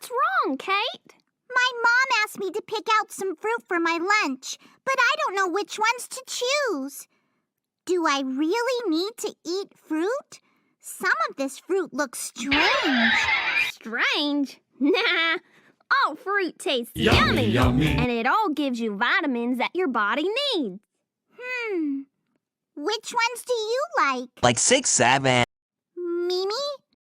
What's wrong, Kate? My mom asked me to pick out some fruit for my lunch, but I don't know which ones to choose. Do I really need to eat fruit? Some of this fruit looks strange. Strange? Nah. All fruit tastes Yummy, yummy. And it all gives you vitamins that your body needs. Which ones do you like? Like 6, 7. Mimi?